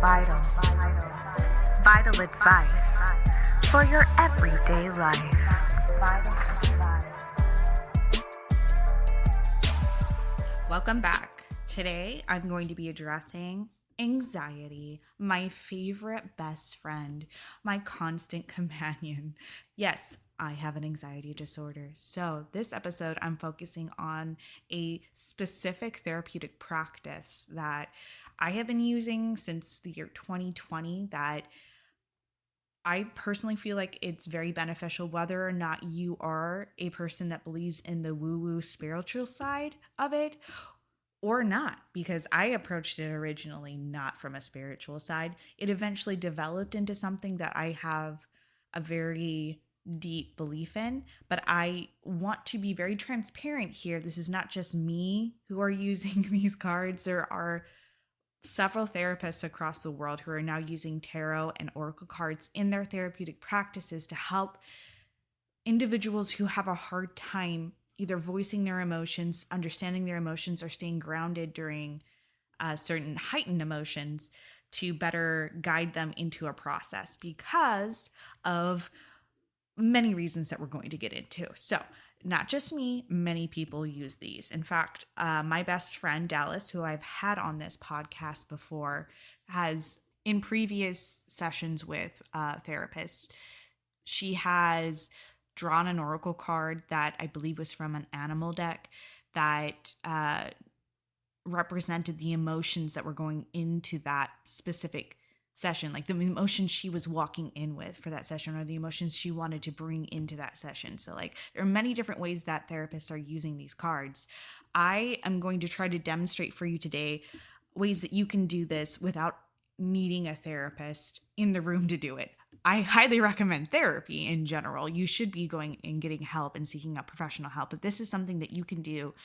Vital. Vital advice for your everyday life. Welcome back. Today, I'm going to be addressing anxiety, my favorite best friend, my constant companion. Yes, I have an anxiety disorder. So, this episode, I'm focusing on a specific therapeutic practice that I have been using since the year 2020 that I personally feel like it's very beneficial, whether or not you are a person that believes in the woo-woo spiritual side of it or not, because I approached it originally not from a spiritual side. It eventually developed into something that I have a very deep belief in, but I want to be very transparent here. This is not just me who are using these cards. There are several therapists across the world who are now using tarot and oracle cards in their therapeutic practices to help individuals who have a hard time either voicing their emotions, understanding their emotions, or staying grounded during certain heightened emotions to better guide them into a process because of many reasons that we're going to get into. So, not just me, many people use these. In fact, my best friend, Dallas, who I've had on this podcast before, has in previous sessions with therapists, she has drawn an oracle card that I believe was from an animal deck that represented the emotions that were going into that specific session, like the emotions she was walking in with for that session or the emotions she wanted to bring into that session. So like there are many different ways that therapists are using these cards. I am going to try to demonstrate for you today ways that you can do this without needing a therapist in the room to do it. I highly recommend therapy in general. You should be going and getting help and seeking out professional help, but this is something that you can do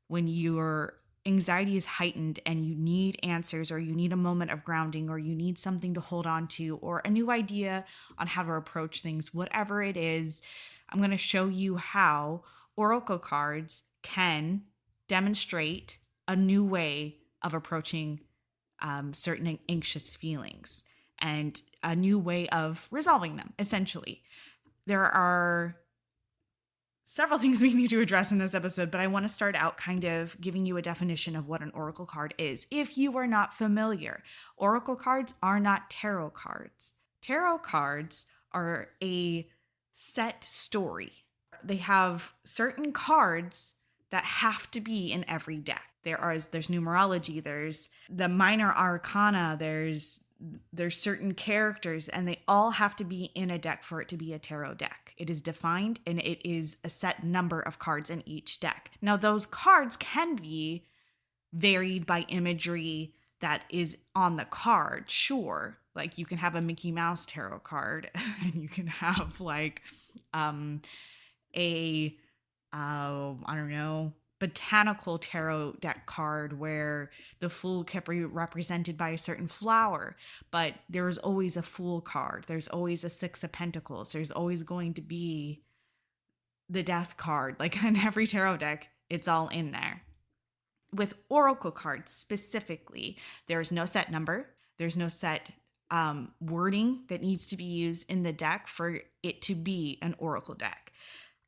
when your anxiety is heightened and you need answers, or you need a moment of grounding, or you need something to hold on to, or a new idea on how to approach things. Whatever it is, I'm going to show you how oracle cards can demonstrate a new way of approaching certain anxious feelings and a new way of resolving them, essentially. There are several things we need to address in this episode, but I want to start out kind of giving you a definition of what an oracle card is. If you are not familiar, oracle cards are not tarot cards. Tarot cards are a set story. They have certain cards that have to be in every deck. There's numerology, there's the minor arcana, there's certain characters, and they all have to be in a deck for it to be a tarot deck. It is defined and it is a set number of cards in each deck. Now, those cards can be varied by imagery that is on the card, sure. Like you can have a Mickey Mouse tarot card and you can have like I don't know, botanical tarot deck card where the fool kept be represented by a certain flower, but there's always a fool card. There's always a Six of Pentacles. There's always going to be the death card. Like in every tarot deck, it's all in there. With oracle cards specifically, there's no set number. There's no set wording that needs to be used in the deck for it to be an oracle deck.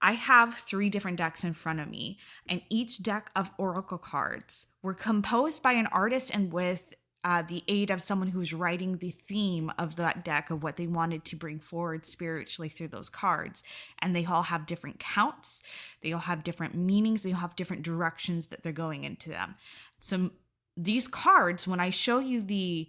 I have 3 different decks in front of me, and each deck of oracle cards were composed by an artist and with the aid of someone who's writing the theme of that deck of what they wanted to bring forward spiritually through those cards. And they all have different counts. They all have different meanings. They all have different directions that they're going into them. So these cards, when I show you the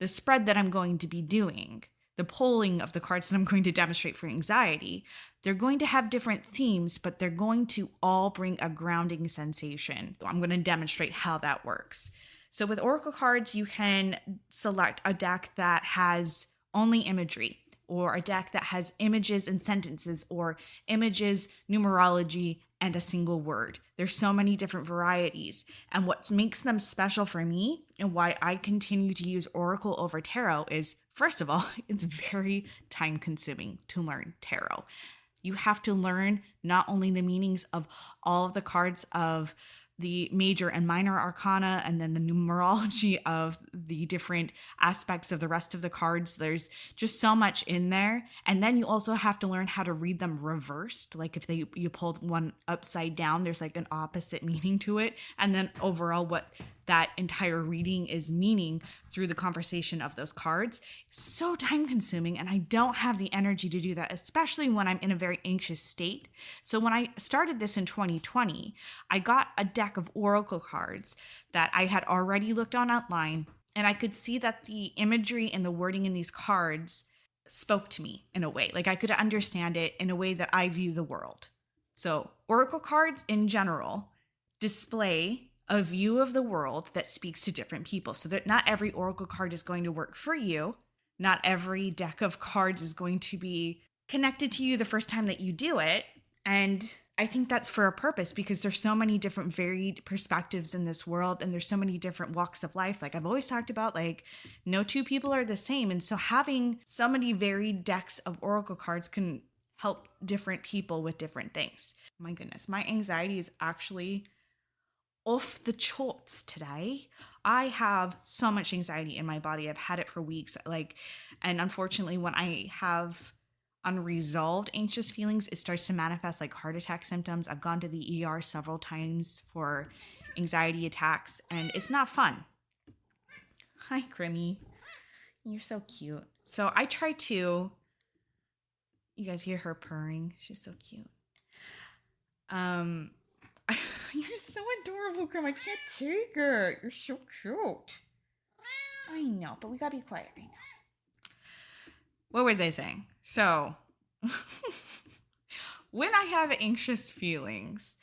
spread that I'm going to be doing, the polling of the cards that I'm going to demonstrate for anxiety, they're going to have different themes, but they're going to all bring a grounding sensation. I'm going to demonstrate how that works. So with oracle cards, you can select a deck that has only imagery, or a deck that has images and sentences, or images, numerology, and a single word. There's so many different varieties. And what makes them special for me and why I continue to use oracle over tarot is, first of all, it's very time consuming to learn tarot. You have to learn not only the meanings of all of the cards of the major and minor arcana, and then the numerology of the different aspects of the rest of the cards. There's just so much in there. And then you also have to learn how to read them reversed. Like if you pulled one upside down, there's like an opposite meaning to it. And then overall what that entire reading is meaning through the conversation of those cards. So time consuming, and I don't have the energy to do that, especially when I'm in a very anxious state. So when I started this in 2020, I got a deck of oracle cards that I had already looked on online, and I could see that the imagery and the wording in these cards spoke to me in a way. Like I could understand it in a way that I view the world. So oracle cards in general display a view of the world that speaks to different people. So that not every oracle card is going to work for you. Not every deck of cards is going to be connected to you the first time that you do it. And I think that's for a purpose, because there's so many different varied perspectives in this world, and there's so many different walks of life. Like I've always talked about, like no two people are the same. And so having so many varied decks of oracle cards can help different people with different things. My goodness, my anxiety is actually off the charts today. I have so much anxiety in my body. I've had it for weeks. And unfortunately, when I have unresolved anxious feelings, it starts to manifest like heart attack symptoms. I've gone to the ER several times for anxiety attacks, and it's not fun. Hi, Grimmy. You're so cute. So I try to, you guys hear her purring. She's so cute. You're so adorable, Grim. I can't take it. You're so cute. I know, but we gotta be quiet right now. What was I saying? So, when I have anxious feelings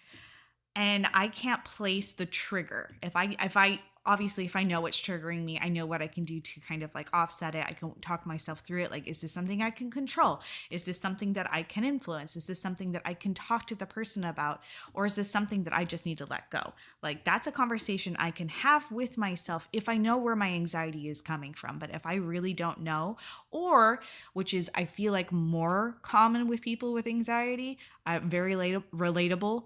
and I can't place the trigger, if I know what's triggering me, I know what I can do to kind of like offset it. I can talk myself through it. Like, is this something I can control? Is this something that I can influence? Is this something that I can talk to the person about? Or is this something that I just need to let go? Like, that's a conversation I can have with myself if I know where my anxiety is coming from. But if I really don't know, or which is, I feel like more common with people with anxiety, very relatable,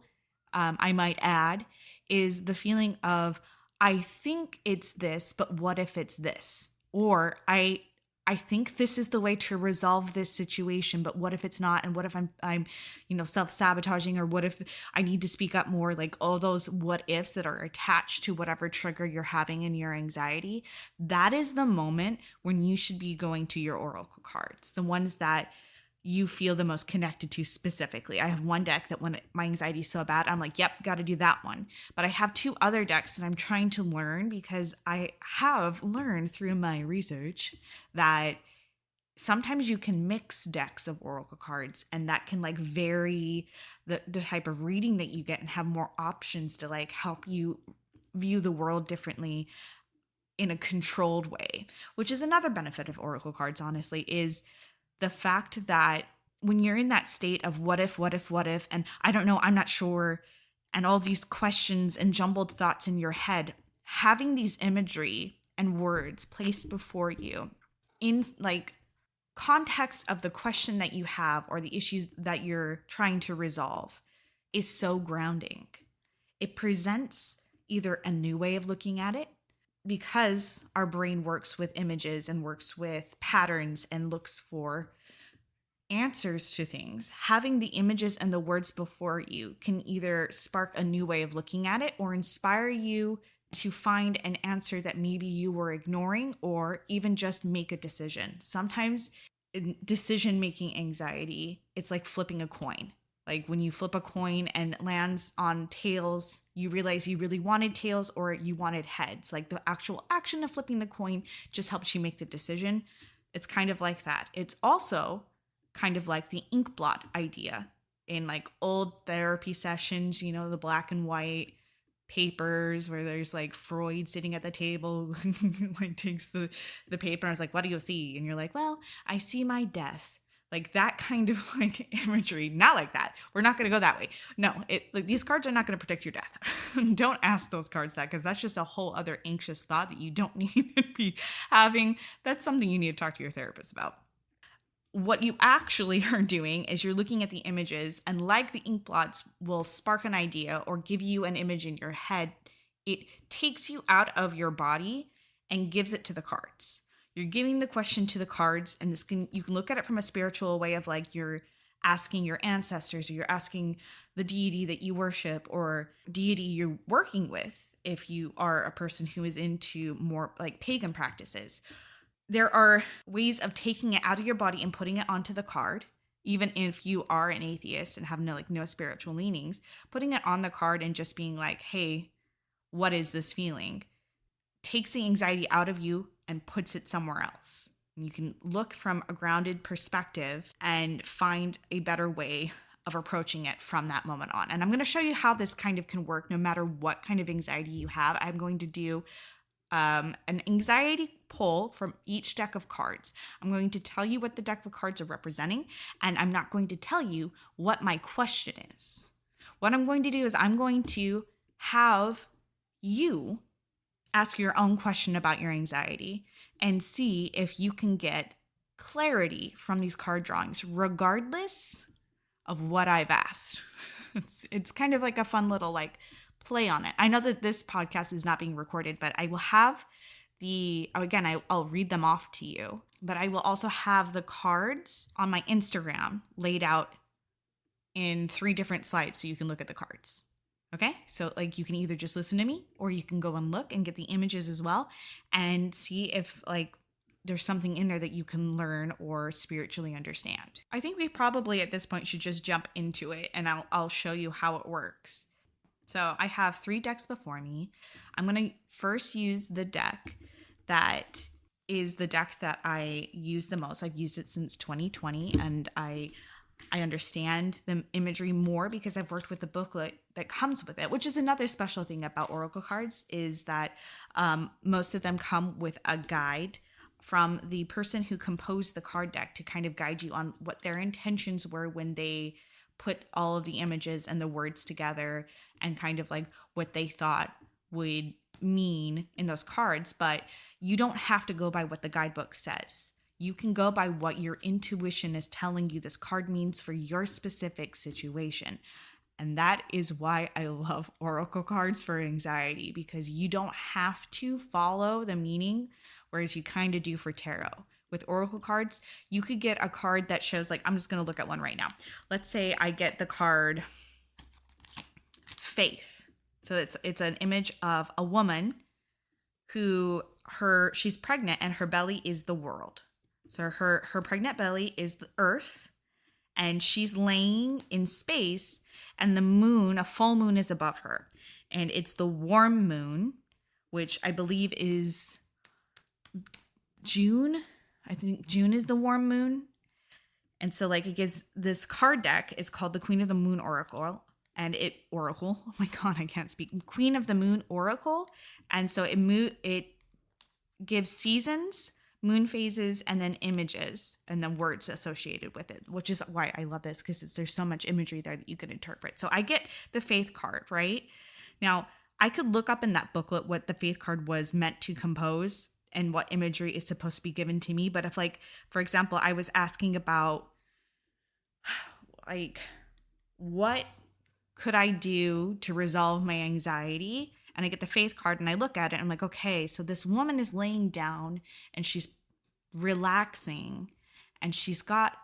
I might add, is the feeling of, I think it's this, but what if it's this? Or I think this is the way to resolve this situation, but what if it's not? And what if I'm self-sabotaging? Or what if I need to speak up more? Like all those what ifs that are attached to whatever trigger you're having in your anxiety. That is the moment when you should be going to your oracle cards, the ones that you feel the most connected to specifically. I have one deck that when my anxiety is so bad, I'm like, yep, got to do that one. But I have two other decks that I'm trying to learn, because I have learned through my research that sometimes you can mix decks of oracle cards, and that can like vary the type of reading that you get and have more options to like help you view the world differently in a controlled way, which is another benefit of oracle cards, honestly, is the fact that when you're in that state of what if, and I don't know, I'm not sure, and all these questions and jumbled thoughts in your head, having these imagery and words placed before you in like context of the question that you have or the issues that you're trying to resolve is so grounding. It presents either a new way of looking at it, because our brain works with images and works with patterns and looks for answers to things. Having the images and the words before you can either spark a new way of looking at it or inspire you to find an answer that maybe you were ignoring, or even just make a decision. Sometimes in decision-making anxiety, it's like flipping a coin. Like when you flip a coin and it lands on tails, you realize you really wanted tails or you wanted heads. Like the actual action of flipping the coin just helps you make the decision. It's kind of like that. It's also kind of like the ink blot idea in like old therapy sessions, the black and white papers where there's like Freud sitting at the table, like takes the paper and is like, what do you see? And you're like, well, I see my death. Like that kind of like imagery, not like that. We're not going to go that way. No, like these cards are not going to predict your death. Don't ask those cards that, because that's just a whole other anxious thought that you don't need to be having. That's something you need to talk to your therapist about. What you actually are doing is you're looking at the images, and like the ink blots will spark an idea or give you an image in your head, it takes you out of your body and gives it to the cards. You're giving the question to the cards, and you can look at it from a spiritual way of like you're asking your ancestors, or you're asking the deity that you worship or deity you're working with if you are a person who is into more like pagan practices. There are ways of taking it out of your body and putting it onto the card, even if you are an atheist and have no spiritual leanings. Putting it on the card and just being like, hey, what is this feeling? Takes the anxiety out of you and puts it somewhere else. You can look from a grounded perspective and find a better way of approaching it from that moment on. And I'm going to show you how this kind of can work no matter what kind of anxiety you have. I'm going to do an anxiety pull from each deck of cards. I'm going to tell you what the deck of cards are representing, and I'm not going to tell you what my question is. What I'm going to do is I'm going to have you ask your own question about your anxiety and see if you can get clarity from these card drawings, regardless of what I've asked. It's kind of like a fun little like play on it. I know that this podcast is not being recorded, but I will have I'll read them off to you, but I will also have the cards on my Instagram laid out in 3 different slides so you can look at the cards. Okay, so like you can either just listen to me or you can go and look and get the images as well and see if like there's something in there that you can learn or spiritually understand. I think we probably at this point should just jump into it, and I'll show you how it works. So I have 3 decks before me. I'm going to first use the deck that is the deck that I use the most. I've used it since 2020, and I understand the imagery more because I've worked with the booklet that comes with it, which is another special thing about Oracle cards is that most of them come with a guide from the person who composed the card deck to kind of guide you on what their intentions were when they put all of the images and the words together and kind of like what they thought would mean in those cards. But you don't have to go by what the guidebook says. You can go by what your intuition is telling you this card means for your specific situation. And that is why I love Oracle cards for anxiety, because you don't have to follow the meaning, whereas you kind of do for tarot. With Oracle cards, you could get a card that shows, like, I'm just going to look at one right now. Let's say I get the card Faith. So it's an image of a woman who she's pregnant and her belly is the world. So her pregnant belly is the earth, and she's laying in space, and the moon, a full moon, is above her. And it's the warm moon, which I believe is June. I think June is the warm moon. And so like it gives, this card deck is called the Queen of the Moon Oracle. And oh my God, I can't speak. Queen of the Moon Oracle. And so it gives seasons, moon phases, and then images and then words associated with it, which is why I love this, because there's so much imagery there that you can interpret. So I get the Faith card, right? Now, I could look up in that booklet what the Faith card was meant to compose and what imagery is supposed to be given to me. But if, like, for example, I was asking about, like, what could I do to resolve my anxiety? And I get the Faith card and I look at it and I'm like, okay, so this woman is laying down and she's relaxing and she's got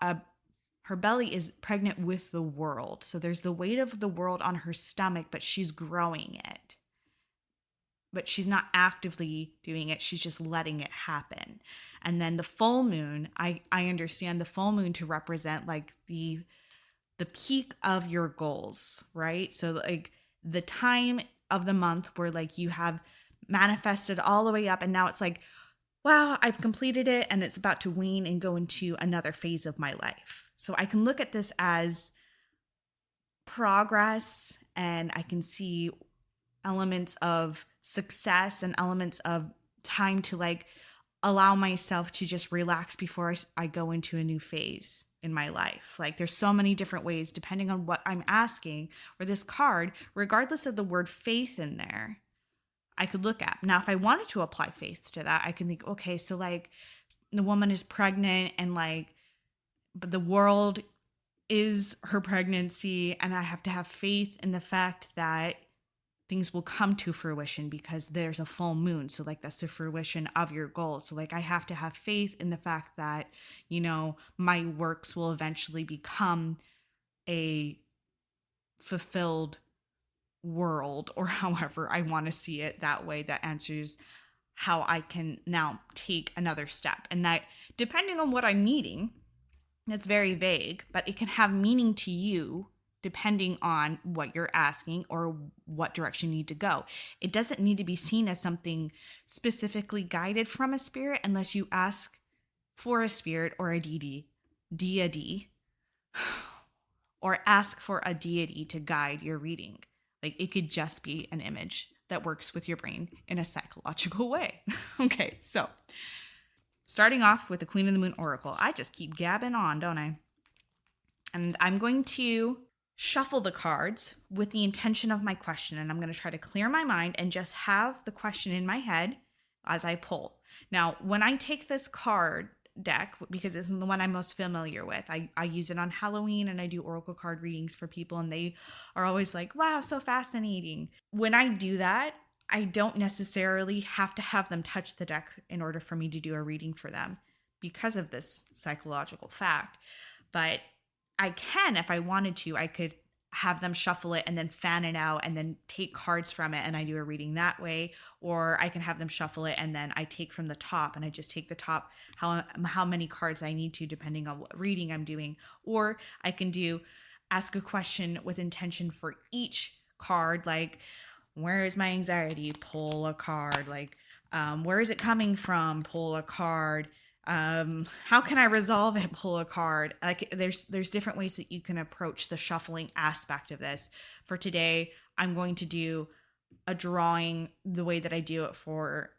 her belly is pregnant with the world. So there's the weight of the world on her stomach, but she's growing it. But she's not actively doing it. She's just letting it happen. And then the full moon, I understand the full moon to represent like the peak of your goals, right? So like the time of the month where like you have manifested all the way up and now it's like, wow, I've completed it and it's about to wane and go into another phase of my life. So I can look at this as progress, and I can see elements of success and elements of time to like allow myself to just relax before I go into a new phase in my life. Like there's so many different ways depending on what I'm asking, or this card, regardless of the word faith in there, I could look at. Now, if I wanted to apply faith to that, I can think, okay, so like the woman is pregnant and like, but the world is her pregnancy, and I have to have faith in the fact that things will come to fruition because there's a full moon. So like that's the fruition of your goals. So like I have to have faith in the fact that, my works will eventually become a fulfilled world, or however I want to see it that way, that answers how I can now take another step. And that, depending on what I'm needing, it's very vague, but it can have meaning to you depending on what you're asking or what direction you need to go. It doesn't need to be seen as something specifically guided from a spirit unless you ask for a spirit or a deity, or ask for a deity to guide your reading. Like it could just be an image that works with your brain in a psychological way. Okay, so starting off with the Queen of the Moon Oracle. I just keep gabbing on, don't I? And I'm going to shuffle the cards with the intention of my question. And I'm going to try to clear my mind and just have the question in my head as I pull. Now, when I take this card deck, because it's the one I'm most familiar with, I use it on Halloween and I do oracle card readings for people, and they are always like, wow, so fascinating. When I do that, I don't necessarily have to have them touch the deck in order for me to do a reading for them because of this psychological fact. But I can, if I wanted to, I could have them shuffle it and then fan it out and then take cards from it and I do a reading that way. Or I can have them shuffle it and then I take from the top and I just take the top, how many cards I need to, depending on what reading I'm doing. Or I can ask a question with intention for each card, like, where is my anxiety? Pull a card. Like, where is it coming from? Pull a card. How can I resolve it? Pull a card. Like there's different ways that you can approach the shuffling aspect of this. For today, I'm going to do a drawing the way that I do it for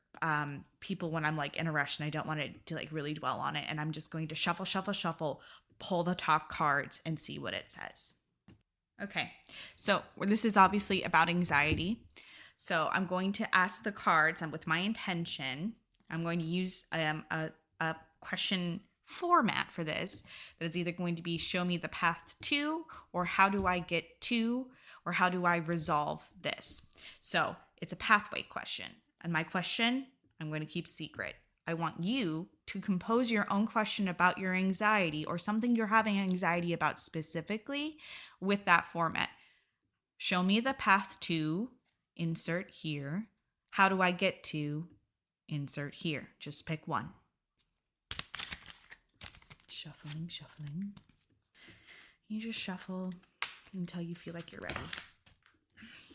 people when I'm like in a rush and I don't want to like really dwell on it. And I'm just going to shuffle, pull the top cards and see what it says. Okay, so this is obviously about anxiety. So I'm going to ask the cards, and with my intention, I'm going to use a question format for this that is either going to be show me the path to, or how do I get to, or how do I resolve this. So it's a pathway question, and my question I'm going to keep secret. I want you to compose your own question about your anxiety or something you're having anxiety about specifically with that format. Show me the path to, insert here. How do I get to, insert here. Just pick one. Shuffling. You just shuffle until you feel like you're ready.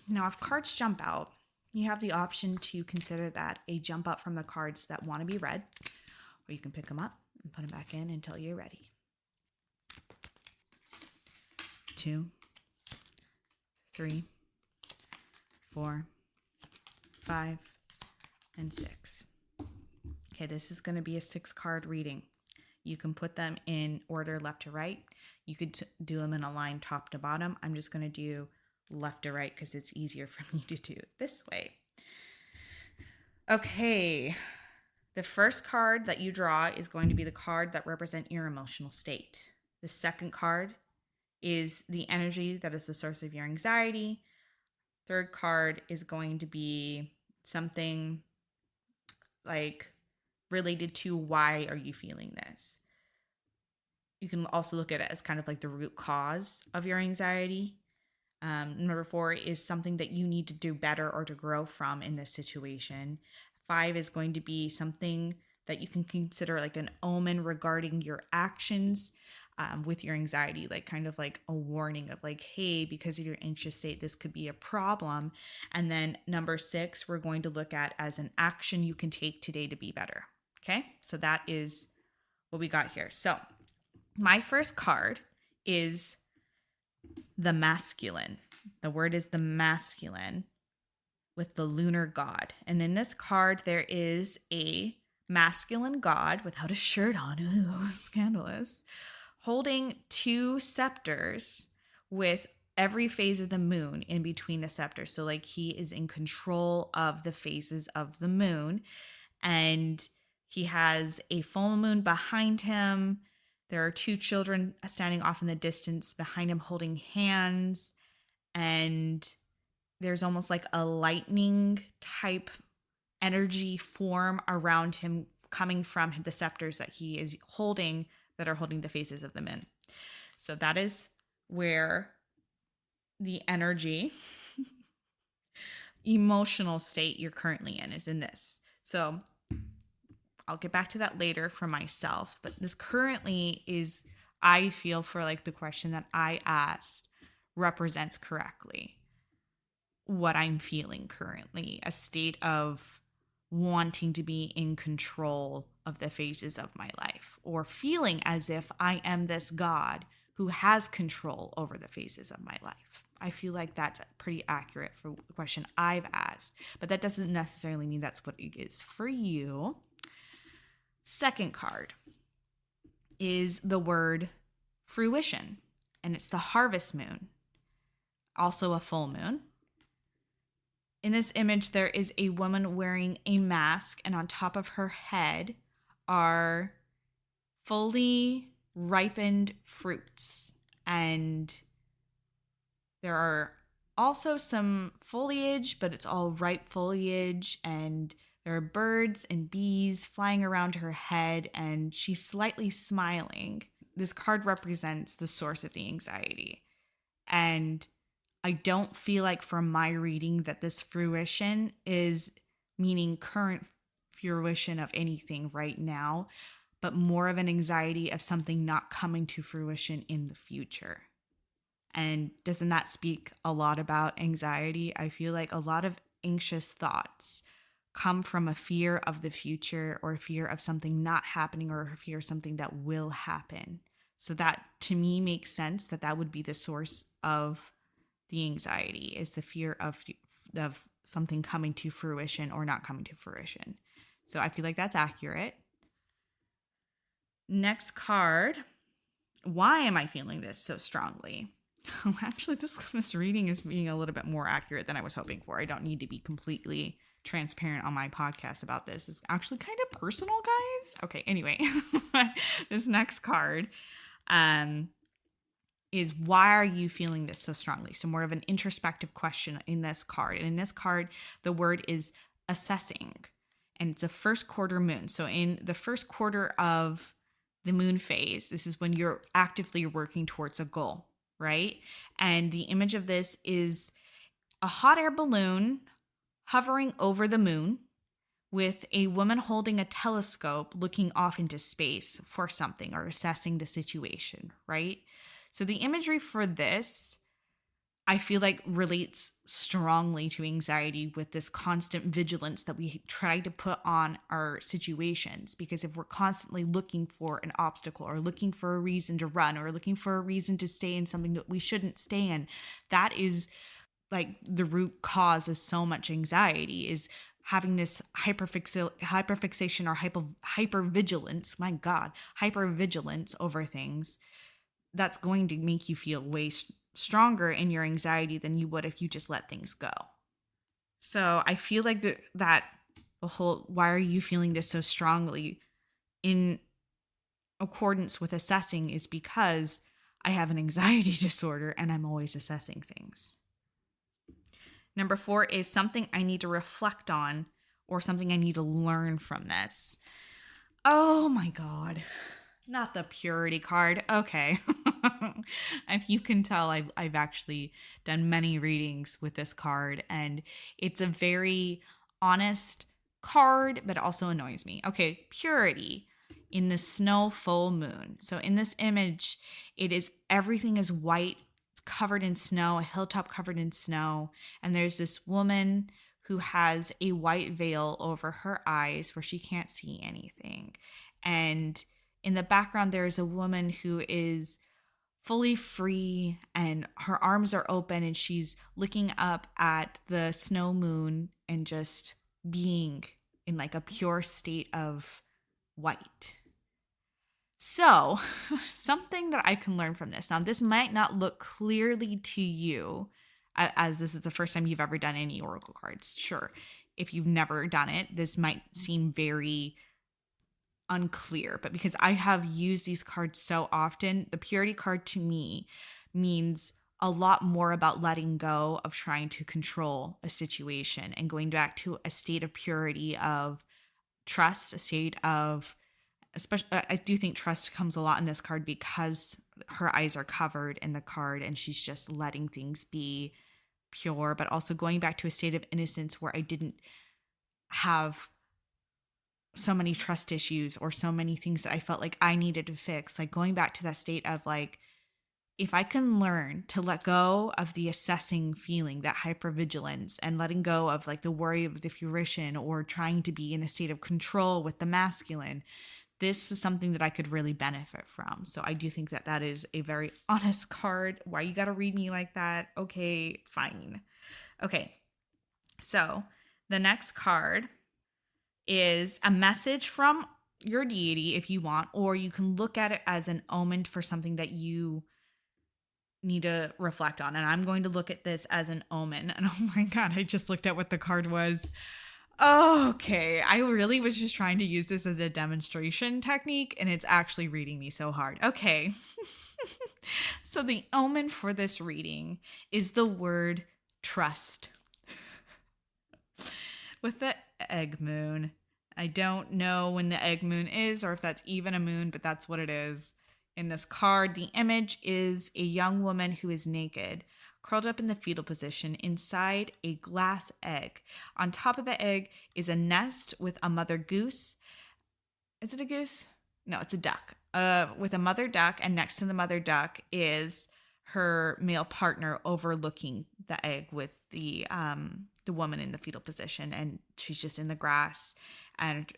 Now, if cards jump out, you have the option to consider that a jump up from the cards that want to be read, or you can pick them up and put them back in until you're ready. 2, 3, 4, 5, and 6. Okay, this is going to be a 6-card reading. You can put them in order left to right. You could do them in a line top to bottom. I'm just going to do left to right because it's easier for me to do it this way. Okay, the first card that you draw is going to be the card that represents your emotional state. The second card is the energy that is the source of your anxiety. Third card is going to be something like related to why are you feeling this. You can also look at it as kind of like the root cause of your anxiety. Number 4 is something that you need to do better or to grow from in this situation. 5 is going to be something that you can consider like an omen regarding your actions with your anxiety, like kind of like a warning of like, hey, because of your anxious state, this could be a problem. And then number 6, we're going to look at as an action you can take today to be better. Okay, so that is what we got here. So my first card is the masculine. The word is the masculine with the lunar god. And in this card, there is a masculine god without a shirt on, ooh, scandalous, holding 2 scepters with every phase of the moon in between the scepters. So like he is in control of the phases of the moon, and he has a full moon behind him. There are 2 children standing off in the distance behind him holding hands, and there's almost like a lightning type energy form around him coming from the scepters that he is holding that are holding the faces of the men. So that is where the energy, emotional state you're currently in is in this. So I'll get back to that later for myself, but this currently is, I feel, for like the question that I asked represents correctly what I'm feeling currently, a state of wanting to be in control of the phases of my life, or feeling as if I am this God who has control over the phases of my life. I feel like that's pretty accurate for the question I've asked, but that doesn't necessarily mean that's what it is for you. Second card is the word fruition, and it's the harvest moon, also a full moon. In this image, there is a woman wearing a mask, and on top of her head are fully ripened fruits. And there are also some foliage, but it's all ripe foliage, and there are birds and bees flying around her head, and she's slightly smiling. This card represents the source of the anxiety. And I don't feel like from my reading that this fruition is meaning current fruition of anything right now, but more of an anxiety of something not coming to fruition in the future. And doesn't that speak a lot about anxiety? I feel like a lot of anxious thoughts come from a fear of the future, or a fear of something not happening, or a fear of something that will happen. So that to me makes sense that that would be the source of the anxiety, is the fear of something coming to fruition or not coming to fruition. So I feel like that's accurate. Next card. Why am I feeling this so strongly? Actually, this reading is being a little bit more accurate than I was hoping for. I don't need to be completely transparent on my podcast about this. It's actually kind of personal, guys. Okay, anyway, this next card is, why are you feeling this so strongly? So more of an introspective question in this card. And in this card, the word is assessing, and it's a first quarter moon. So in the first quarter of the moon phase, this is when you're actively working towards a goal, right? And the image of this is a hot air balloon hovering over the moon with a woman holding a telescope looking off into space for something, or assessing the situation, right? So the imagery for this, I feel like, relates strongly to anxiety, with this constant vigilance that we try to put on our situations. Because if we're constantly looking for an obstacle, or looking for a reason to run, or looking for a reason to stay in something that we shouldn't stay in, that is like the root cause of so much anxiety, is having this hyperfixation or hypervigilance, my God, hypervigilance over things. That's going to make you feel way stronger in your anxiety than you would if you just let things go. So I feel like that the whole, why are you feeling this so strongly, in accordance with assessing, is because I have an anxiety disorder and I'm always assessing things. Number 4 is something I need to reflect on, or something I need to learn from this. Oh my God. Not the purity card. Okay. If you can tell, I've actually done many readings with this card, and it's a very honest card, but it also annoys me. Okay, purity in the snow full moon. So in this image, it is, everything is white. It's covered in snow, a hilltop covered in snow. And there's this woman who has a white veil over her eyes where she can't see anything. And in the background, there is a woman who is fully free, and her arms are open, and she's looking up at the snow moon and just being in like a pure state of white. So something that I can learn from this. Now, this might not look clearly to you, as this is the first time you've ever done any oracle cards. Sure, if you've never done it, this might seem very unclear, but because I have used these cards so often, the purity card to me means a lot more about letting go of trying to control a situation and going back to a state of purity of trust, a state of, especially, I do think trust comes a lot in this card because her eyes are covered in the card and she's just letting things be pure, but also going back to a state of innocence where I didn't have so many trust issues or so many things that I felt like I needed to fix. Like going back to that state of like, if I can learn to let go of the assessing feeling, that hypervigilance, and letting go of like the worry of the fruition or trying to be in a state of control with the masculine, this is something that I could really benefit from. So I do think that that is a very honest card. Why you got to read me like that? Okay, fine. Okay. So the next card is a message from your deity if you want, or you can look at it as an omen for something that you need to reflect on. And I'm going to look at this as an omen. And oh my God, I just looked at what the card was. Okay, I really was just trying to use this as a demonstration technique, and it's actually reading me so hard. Okay. So the omen for this reading is the word trust. With the egg moon. I don't know when the egg moon is or if that's even a moon, but that's what it is. In this card, the image is a young woman who is naked, curled up in the fetal position inside a glass egg. On top of the egg is a nest with a mother goose. Is it a goose? No, it's a duck. With a mother duck, and next to the mother duck is her male partner overlooking the egg with the woman in the fetal position, and she's just in the grass, and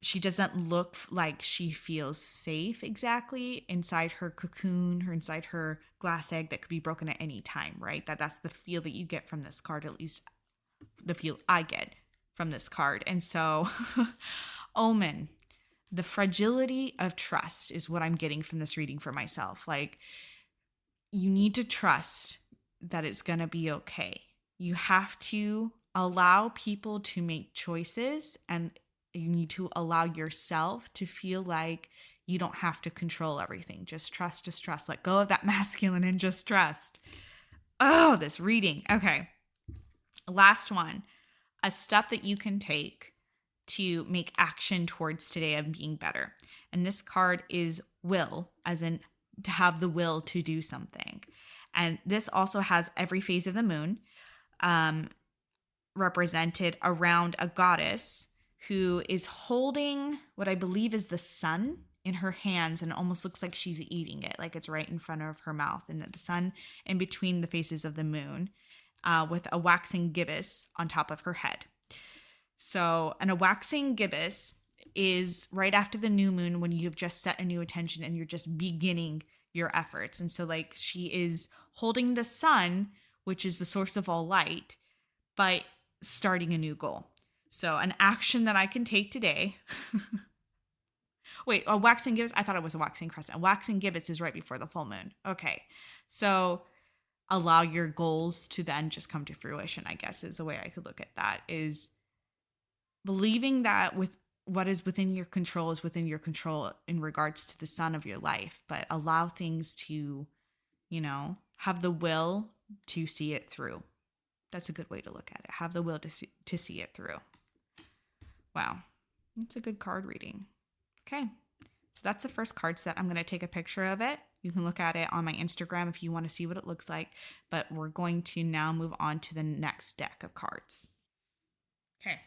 she doesn't look like she feels safe exactly inside her cocoon or inside her glass egg that could be broken at any time, right? That's the feel that you get from this card, at least the feel I get from this card. And so omen, the fragility of trust is what I'm getting from this reading for myself. Like, you need to trust that it's going to be okay. You have to allow people to make choices, and you need to allow yourself to feel like you don't have to control everything. Just trust, just trust. Let go of that masculine and just trust. Oh, this reading. Okay. Last one. A step that you can take to make action towards today of being better. And this card is will, as in to have the will to do something. And this also has every phase of the moon represented around a goddess who is holding what I believe is the sun in her hands, and it almost looks like she's eating it, like it's right in front of her mouth, and the sun in between the faces of the moon, with a waxing gibbous on top of her head. So, and a waxing gibbous is right after the new moon when you've just set a new intention and you're just beginning your efforts. And so like she is holding the sun, which is the source of all light, by starting a new goal. So an action that I can take today. Wait, a waxing gibbous? I thought it was a waxing crescent. A waxing gibbous is right before the full moon. Okay. So allow your goals to then just come to fruition, I guess is the way I could look at that, is believing that with what is within your control is within your control in regards to the sun of your life, but allow things to, have the will to see it through. That's a good way to look at it. Have the will to see it through. Wow. That's a good card reading. Okay. So that's the first card set. I'm going to take a picture of it. You can look at it on my Instagram if you want to see what it looks like. But we're going to now move on to the next deck of cards. Okay.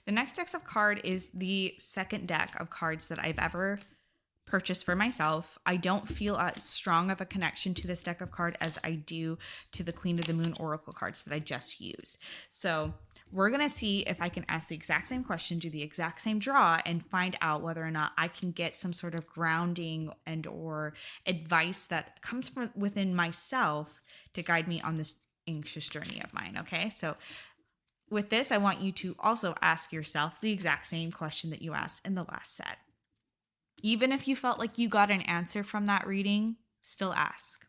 The next deck of card is the second deck of cards that I've ever purchased for myself. I don't feel as strong of a connection to this deck of card as I do to the Queen of the Moon Oracle cards that I just used. So we're going to see if I can ask the exact same question, do the exact same draw, and find out whether or not I can get some sort of grounding and or advice that comes from within myself to guide me on this anxious journey of mine. Okay. So with this, I want you to also ask yourself the exact same question that you asked in the last set. Even if you felt like you got an answer from that reading, still ask.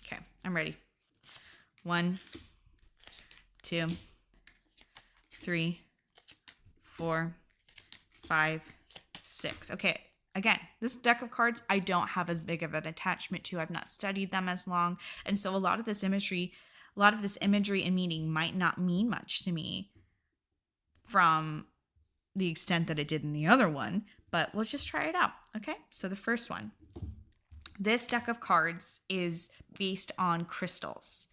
Okay, I'm ready. 1, 2, 3, 4, 5, 6. Okay, again, this deck of cards I don't have as big of an attachment to. I've not studied them as long. And so a lot of this imagery and meaning might not mean much to me from the extent that it did in the other one, but we'll just try it out. Okay, so the first one. This deck of cards is based on crystals.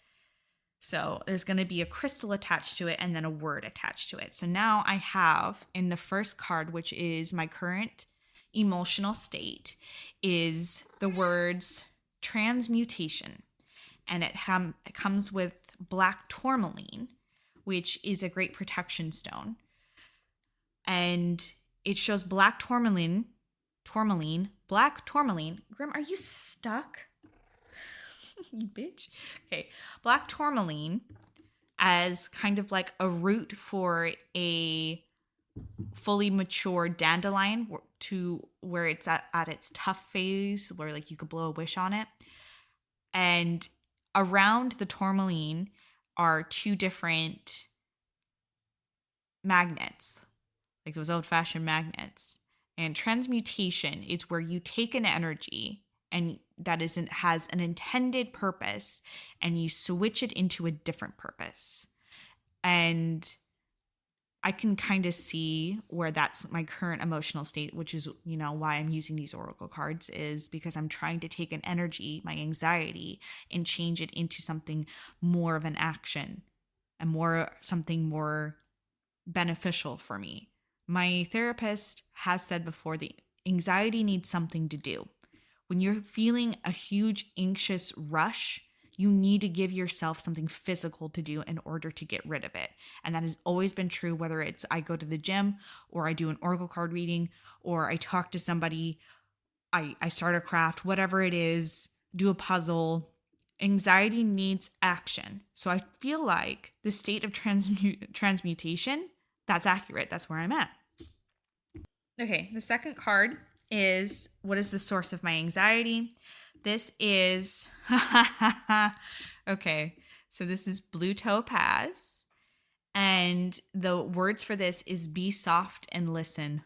So there's going to be a crystal attached to it and then a word attached to it. So now I have in the first card, which is my current emotional state, is the words transmutation. And it comes with black tourmaline, which is a great protection stone. And it shows black tourmaline. Grim, are you stuck? You bitch. Okay. Black tourmaline as kind of like a root for a fully mature dandelion to where it's at its tough phase, where like you could blow a wish on it. And around the tourmaline are two different magnets, like those old-fashioned magnets. And transmutation is where you take an energy and that has an intended purpose and you switch it into a different purpose. And I can kind of see where that's my current emotional state, which is, why I'm using these oracle cards, is because I'm trying to take an energy, my anxiety, and change it into something more of an action and something more beneficial for me. My therapist has said before, the anxiety needs something to do. When you're feeling a huge anxious rush, you need to give yourself something physical to do in order to get rid of it. And that has always been true, whether it's I go to the gym or I do an oracle card reading or I talk to somebody, I start a craft, whatever it is, do a puzzle. Anxiety needs action. So I feel like the state of transmutation, that's accurate. That's where I'm at. Okay, the second card is, what is the source of my anxiety? This is, okay, so this is blue topaz. And the words for this is be soft and listen.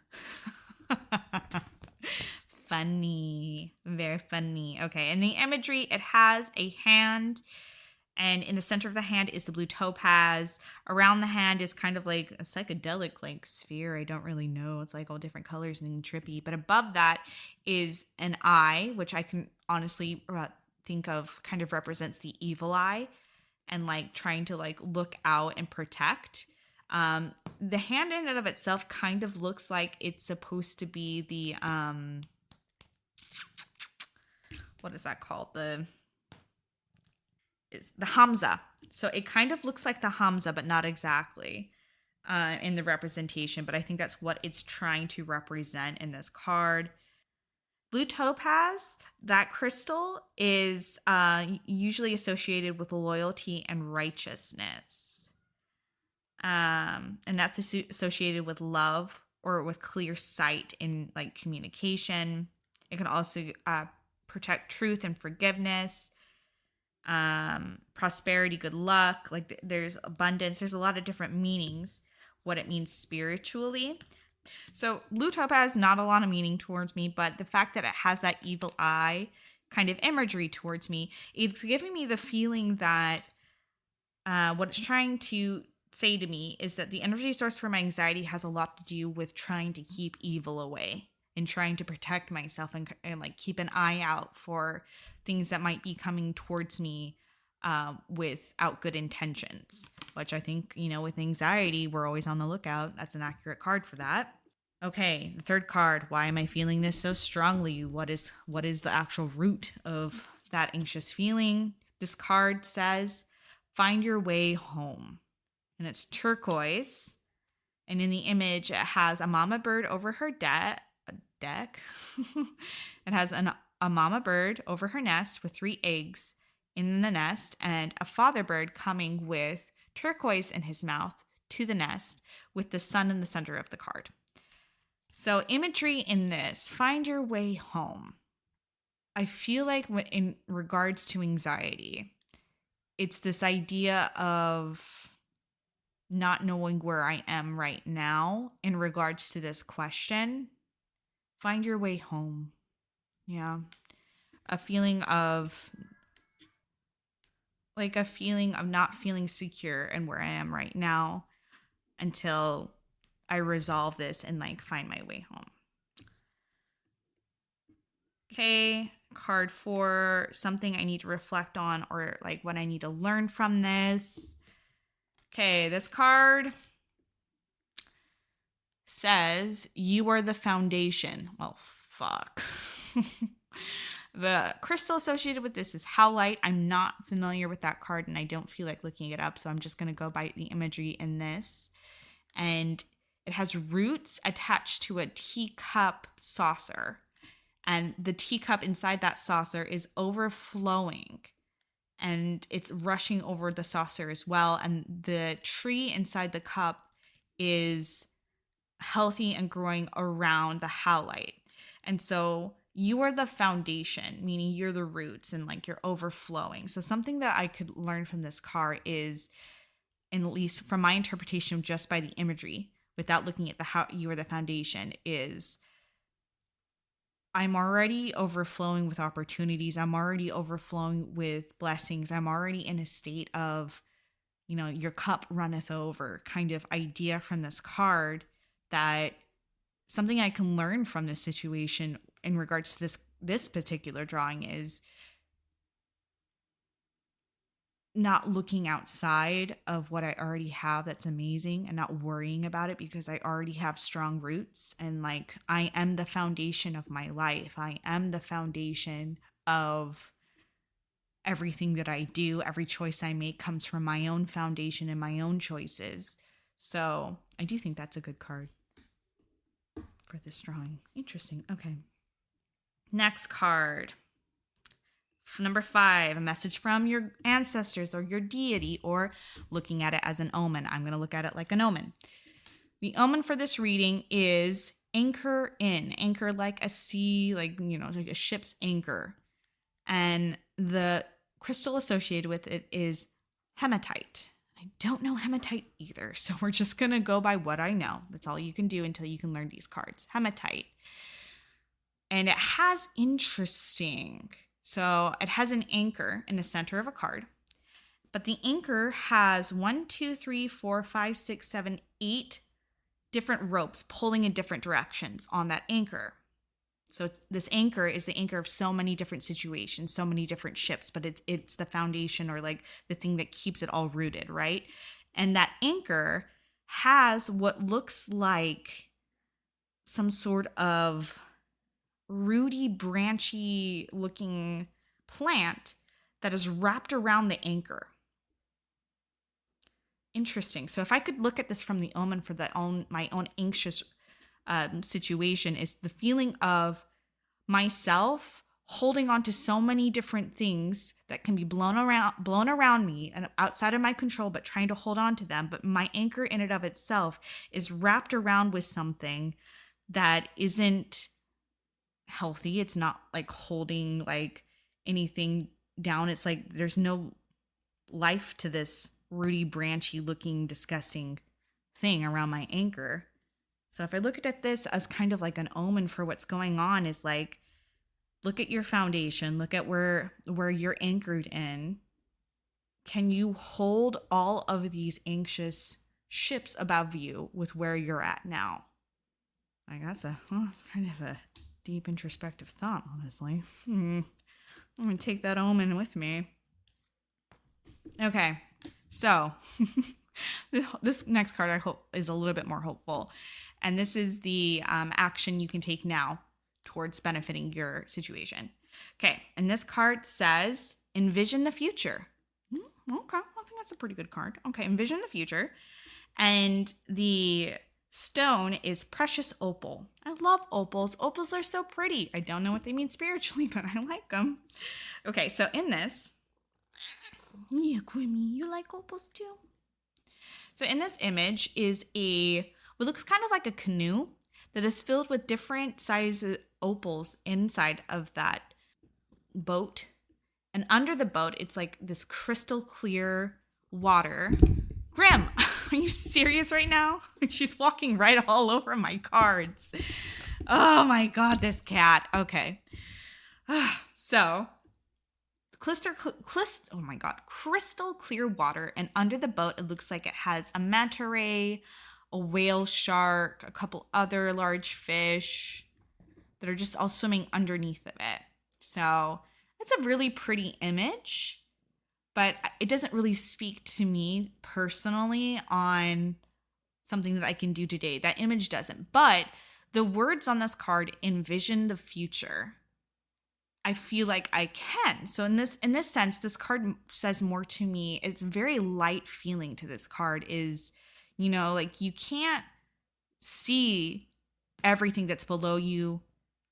Funny, very funny. Okay, and the imagery, it has a hand. And in the center of the hand is the blue topaz. Around the hand is kind of like a psychedelic like sphere. I don't really know. It's like all different colors and trippy. But above that is an eye, which I can honestly think of kind of represents the evil eye and like trying to like look out and protect. The hand in and of itself kind of looks like it's supposed to be the, what is that called? Is the Hamza. So it kind of looks like the Hamza, but not exactly in the representation. But I think that's what it's trying to represent in this card. Blue topaz, that crystal is usually associated with loyalty and righteousness. And that's associated with love or with clear sight in like communication. It can also protect truth and forgiveness. Prosperity, good luck, like there's abundance. There's a lot of different meanings, what it means spiritually. So blue topaz, not a lot of meaning towards me, but the fact that it has that evil eye kind of imagery towards me, it's giving me the feeling that what it's trying to say to me is that the energy source for my anxiety has a lot to do with trying to keep evil away and trying to protect myself and like keep an eye out for things that might be coming towards me without good intentions, which I think, with anxiety, we're always on the lookout. That's an accurate card for that. Okay, the third card. Why am I feeling this so strongly? What is the actual root of that anxious feeling? This card says, find your way home. And it's turquoise. And in the image, it has a mama bird over her deck. It has a mama bird over her nest with 3 eggs in the nest and a father bird coming with turquoise in his mouth to the nest with the sun in the center of the card. So imagery in this, find your way home. I feel like in regards to anxiety, it's this idea of not knowing where I am right now in regards to this question. find your way home. Yeah. A feeling of not feeling secure in where I am right now until I resolve this and like find my way home. Okay, card 4, something I need to reflect on or like what I need to learn from this. Okay, this card says you are the foundation. Well, fuck. The crystal associated with this is howlite. I'm not familiar with that card and I don't feel like looking it up, so I'm just going to go by the imagery in this. And it has roots attached to a teacup saucer. And the teacup inside that saucer is overflowing. And it's rushing over the saucer as well. And the tree inside the cup is healthy and growing around the howlite. And so you are the foundation, meaning you're the roots and like you're overflowing. So something that I could learn from this card is, and at least from my interpretation just by the imagery, without looking at the how you are the foundation, is I'm already overflowing with opportunities. I'm already overflowing with blessings. I'm already in a state of, your cup runneth over kind of idea from this card, that something I can learn from this situation in regards to this particular drawing is not looking outside of what I already have that's amazing and not worrying about it because I already have strong roots. And like, I am the foundation of my life. I am the foundation of everything that I do. Every choice I make comes from my own foundation and my own choices. So I do think that's a good card for this drawing. Interesting. Okay. Next card. Number 5, a message from your ancestors or your deity, or looking at it as an omen. I'm going to look at it like an omen. The omen for this reading is anchor in. Anchor like a sea, like a ship's anchor. And the crystal associated with it is hematite. I don't know hematite either, so we're just going to go by what I know. That's all you can do until you can learn these cards. Hematite. And it has So it has an anchor in the center of a card, but the anchor has 1, 2, 3, 4, 5, 6, 7, 8 different ropes pulling in different directions on that anchor. So this anchor is the anchor of so many different situations, so many different ships, but it's the foundation or like the thing that keeps it all rooted, right? And that anchor has what looks like some sort of rooty, branchy looking plant that is wrapped around the anchor. Interesting. So if I could look at this from the omen for my own anxious situation, is the feeling of myself holding on to so many different things that can be blown around me and outside of my control, but trying to hold on to them. But my anchor in and of itself is wrapped around with something that isn't healthy. It's not like holding like anything down. It's like there's no life to this rooty, branchy looking disgusting thing around my anchor. So if I look at this as kind of like an omen for what's going on, is like, look at your foundation, look at where you're anchored in. Can you hold all of these anxious ships above you with where you're at now? Like it's kind of a deep introspective thought, honestly. I'm going to take that omen with me. Okay, so this next card I hope is a little bit more hopeful. And this is the action you can take now towards benefiting your situation. Okay, and this card says, envision the future. Okay, I think that's a pretty good card. Okay, envision the future. And the stone is precious opal. I love opals. Opals are so pretty. I don't know what they mean spiritually, but I like them. Okay, so in this, yeah, Grimmy, you like opals too? So in this image is what looks kind of like a canoe that is filled with different sizes opals inside of that boat. And under the boat, it's like this crystal clear water. Grim, are you serious right now? She's walking right all over my cards. Oh my God, this cat. Okay. So, oh my God, crystal clear water, and under the boat, it looks like it has a manta ray, a whale shark, a couple other large fish that are just all swimming underneath of it. So, it's a really pretty image, but it doesn't really speak to me personally on something that I can do today. That image doesn't. But the words on this card envision the future. I feel like I can. So in this sense, this card says more to me. It's very light feeling to this card is, like you can't see everything that's below you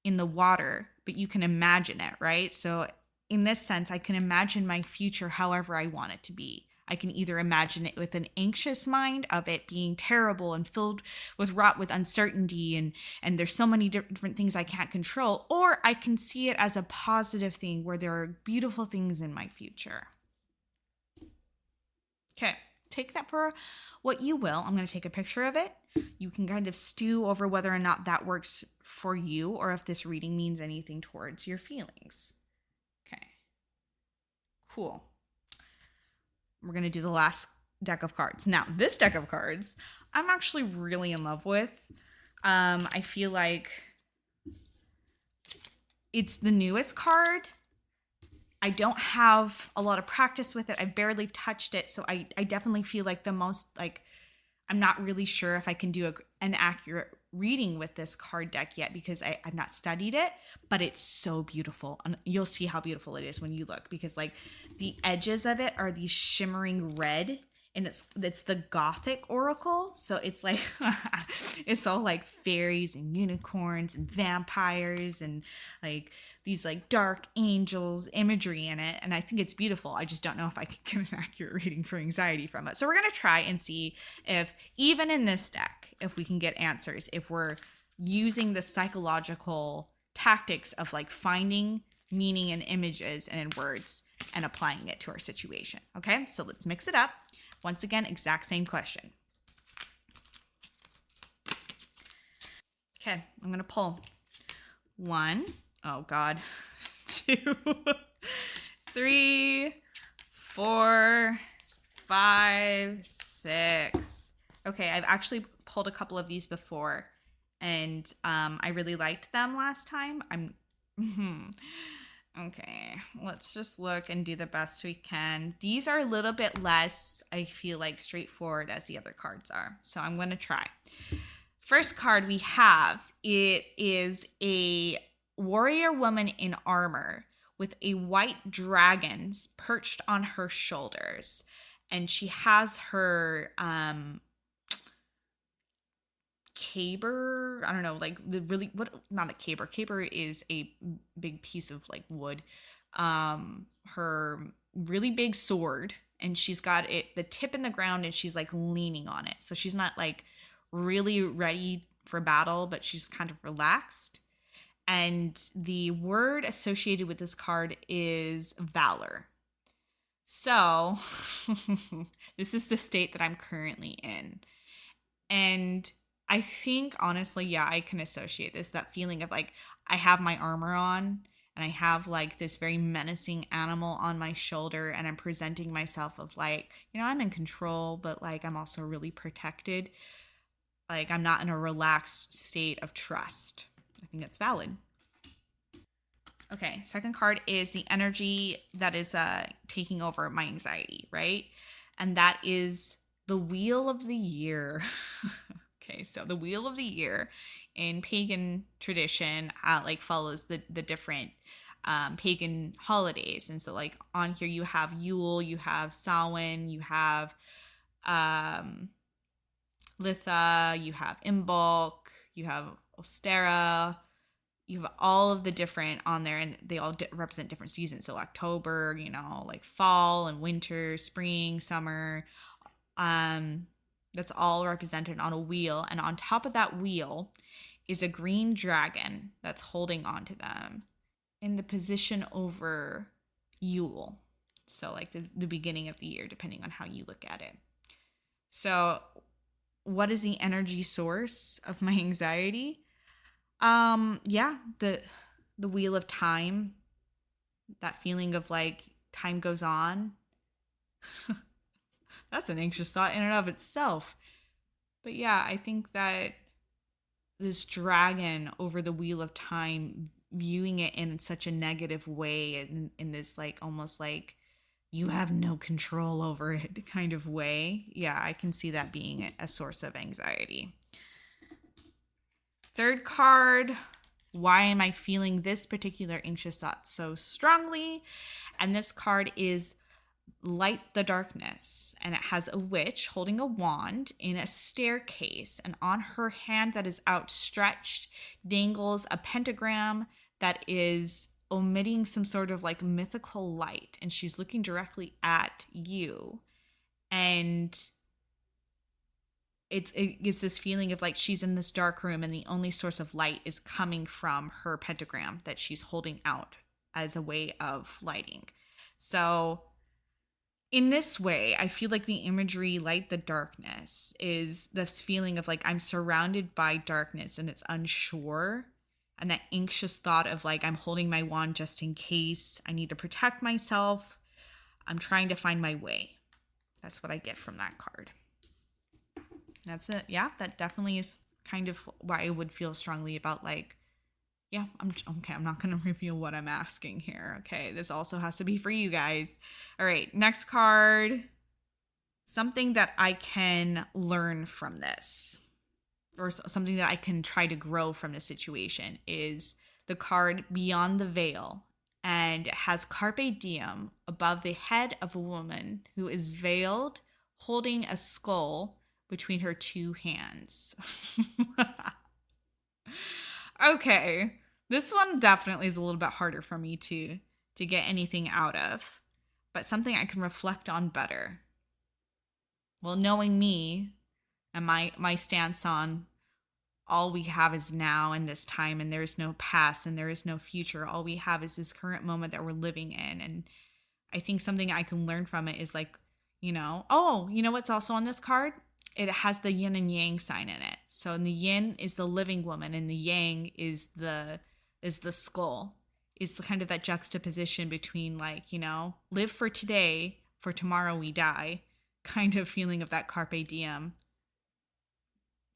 in the water, but you can imagine it, right? So in this sense, I can imagine my future however I want it to be. I can either imagine it with an anxious mind of it being terrible and filled with wrought with uncertainty and there's so many different things I can't control, or I can see it as a positive thing where there are beautiful things in my future. Okay, take that for what you will. I'm going to take a picture of it. You can kind of stew over whether or not that works for you or if this reading means anything towards your feelings. Okay, cool. We're going to do the last deck of cards. Now, this deck of cards, I'm actually really in love with. I feel like it's the newest card. I don't have a lot of practice with it. I barely touched it. So I definitely feel like I'm not really sure if I can do an accurate reading with this card deck yet because I've not studied it, but it's so beautiful. And you'll see how beautiful it is when you look because like the edges of it are these shimmering red and it's the Gothic oracle. So it's like, it's all like fairies and unicorns and vampires and like these like dark angels imagery in it. And I think it's beautiful. I just don't know if I can get an accurate reading for anxiety from it. So we're going to try and see if even in this deck, if we can get answers, if we're using the psychological tactics of like finding meaning in images and in words and applying it to our situation. Okay, so let's mix it up. Once again, exact same question. Okay, I'm going to pull 1, oh God, 2, 3, 4, 5, 6. Okay, I've actually pulled a couple of these before, and I really liked them last time. Okay, let's just look and do the best we can. These are a little bit less, I feel like, straightforward as the other cards are. So I'm going to try. First card we have, it is a warrior woman in armor with a white dragon perched on her shoulders. And she has her caber, I don't know, like the really, not a caber. Caber is a big piece of like wood. Her really big sword, and she's got it, the tip in the ground, and she's like leaning on it. So she's not like really ready for battle, but she's kind of relaxed. And the word associated with this card is valor. So this is the state that I'm currently in. And I think honestly, yeah, I can associate this, that feeling of like, I have my armor on and I have like this very menacing animal on my shoulder and I'm presenting myself of like, I'm in control, but like, I'm also really protected. Like I'm not in a relaxed state of trust. I think that's valid. Okay, second card is the energy that is taking over my anxiety, right? And that is the Wheel of the Year. Okay, so the Wheel of the Year in pagan tradition like follows the different pagan holidays. And so like on here you have Yule, you have Samhain, you have Litha, you have Imbolc, you have Ostera, you have all of the different on there, and they all represent different seasons. So October, like fall and winter, spring, summer. That's all represented on a wheel. And on top of that wheel is a green dragon that's holding on to them in the position over Yule. So like the beginning of the year, depending on how you look at it. So what is the energy source of my anxiety? Yeah, the wheel of time, that feeling of like time goes on. That's an anxious thought in and of itself. But yeah, I think that this dragon over the wheel of time, viewing it in such a negative way, in this like almost like you have no control over it kind of way. Yeah, I can see that being a source of anxiety. Third card, why am I feeling this particular anxious thought so strongly? And this card is Light the Darkness, and it has a witch holding a wand in a staircase, and on her hand that is outstretched dangles a pentagram that is emitting some sort of like mythical light, and she's looking directly at you, and it gives this feeling of like she's in this dark room and the only source of light is coming from her pentagram that she's holding out as a way of lighting. So in this way, I feel like the imagery Light the Darkness is this feeling of like I'm surrounded by darkness and it's unsure, and that anxious thought of like I'm holding my wand just in case, I need to protect myself, I'm trying to find my way. That's what I get from that card. That's it. Yeah, that definitely is kind of why I would feel strongly about like, yeah, I'm not going to reveal what I'm asking here. Okay, this also has to be for you guys. All right, next card. Something that I can learn from this, or something that I can try to grow from this situation, is the card Beyond the Veil. And it has Carpe Diem above the head of a woman who is veiled, holding a skull between her two hands. Okay, this one definitely is a little bit harder for me to get anything out of, but something I can reflect on better. Well, knowing me and my stance on all we have is now and this time, and there's no past and there is no future. All we have is this current moment that we're living in. And I think something I can learn from it is like, you know what's also on this card? It has the yin and yang sign in it. So in the yin is the living woman and the yang is the skull. Is the kind of that juxtaposition between like, live for today, for tomorrow we die, kind of feeling of that carpe diem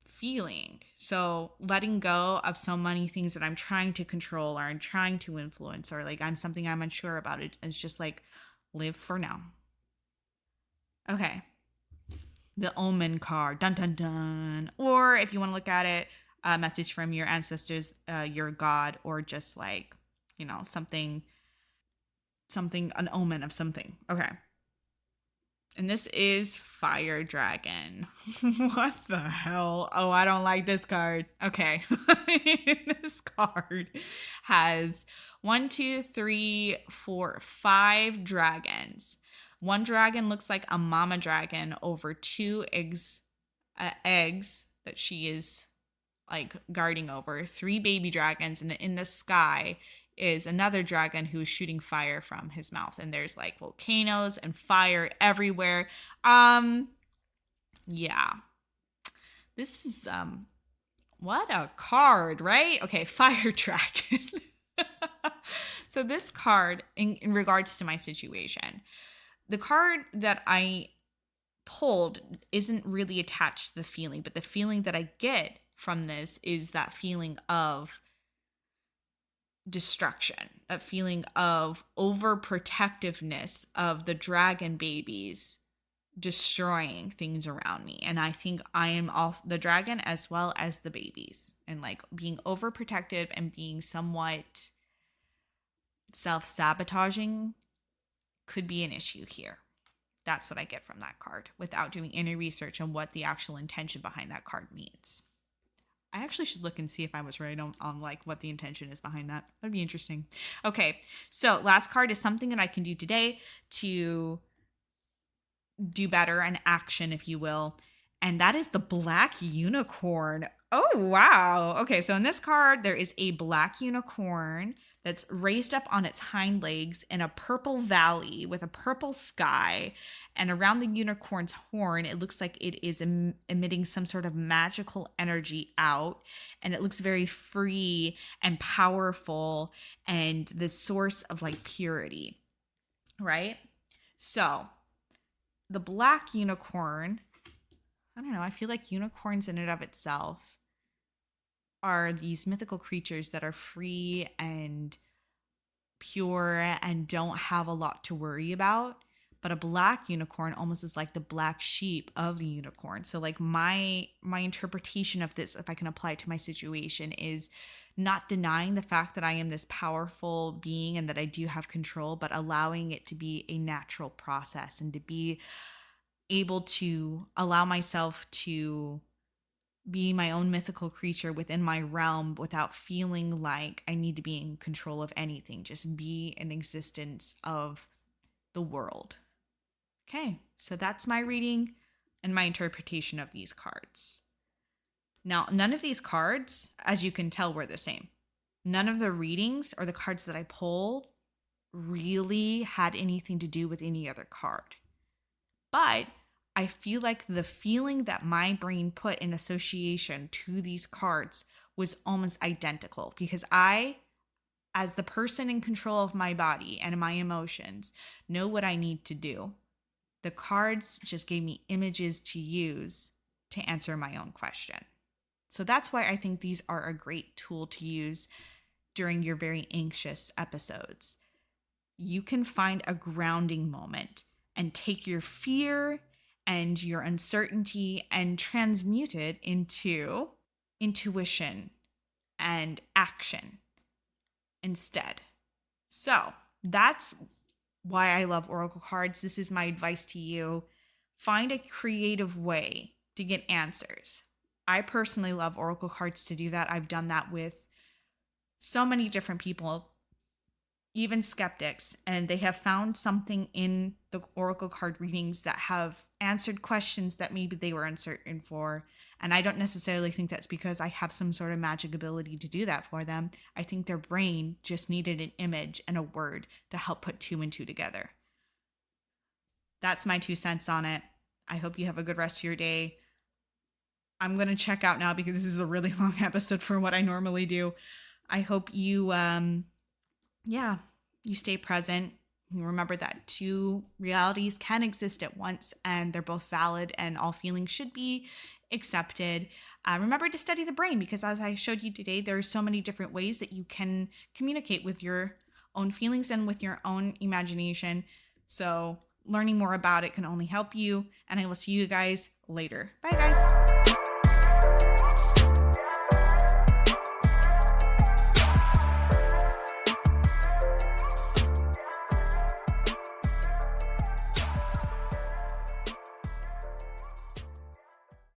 feeling. So letting go of so many things that I'm trying to control or I'm trying to influence, or like I'm something I'm unsure about, it's just like live for now. Okay. The Omen card, dun dun dun. Or if you want to look at it, a message from your ancestors, your god, or just like, something, an omen of something. Okay. And this is Fire Dragon. What the hell? Oh, I don't like this card. Okay. This card has 1, 2, 3, 4, 5 dragons. One dragon looks like a mama dragon over 2 eggs that she is like guarding over. 3 baby dragons, and in the sky is another dragon who's shooting fire from his mouth, and there's like volcanoes and fire everywhere. Yeah. This is what a card, right? Okay, Fire Dragon. So this card, in regards to my situation, the card that I pulled isn't really attached to the feeling, but the feeling that I get from this is that feeling of destruction, a feeling of overprotectiveness of the dragon babies destroying things around me. And I think I am also the dragon as well as the babies, and like being overprotective and being somewhat self-sabotaging could be an issue here. That's what I get from that card without doing any research on what the actual intention behind that card means. I actually should look and see if I was right on like what the intention is behind that. That'd be interesting. Okay, so last card is something that I can do today to do better, an action, if you will. And that is the Black Unicorn. Oh, wow. Okay, so in this card, there is a black unicorn that's raised up on its hind legs in a purple valley with a purple sky. And around the unicorn's horn, it looks like it is emitting some sort of magical energy out. And it looks very free and powerful and the source of like purity, right? So the black unicorn, I don't know, I feel like unicorns in and of itself are these mythical creatures that are free and pure and don't have a lot to worry about. But a black unicorn almost is like the black sheep of the unicorn. So like my interpretation of this, if I can apply it to my situation, is not denying the fact that I am this powerful being and that I do have control, but allowing it to be a natural process and to be able to allow myself to be my own mythical creature within my realm without feeling like I need to be in control of anything. Just be in existence of the world. Okay, so that's my reading and my interpretation of these cards. Now, none of these cards, as you can tell, were the same. None of the readings or the cards that I pulled really had anything to do with any other card. But I feel like the feeling that my brain put in association to these cards was almost identical because I, as the person in control of my body and my emotions, know what I need to do. The cards just gave me images to use to answer my own question. So that's why I think these are a great tool to use during your very anxious episodes. You can find a grounding moment and take your fear and your uncertainty and transmute it into intuition and action instead. So that's why I love Oracle cards. This is my advice to you. Find a creative way to get answers. I personally love Oracle cards to do that. I've done that with so many different people, even skeptics, and they have found something in the Oracle card readings that have answered questions that maybe they were uncertain for. And I don't necessarily think that's because I have some sort of magic ability to do that for them. I think their brain just needed an image and a word to help put two and two together. That's my 2 cents on it. I hope you have a good rest of your day. I'm going to check out now because this is a really long episode for what I normally do. I hope you, you stay present. Remember that 2 realities can exist at once and they're both valid and all feelings should be accepted. Remember to study the brain because as I showed you today, there are so many different ways that you can communicate with your own feelings and with your own imagination. So learning more about it can only help you. And I will see you guys later. Bye guys.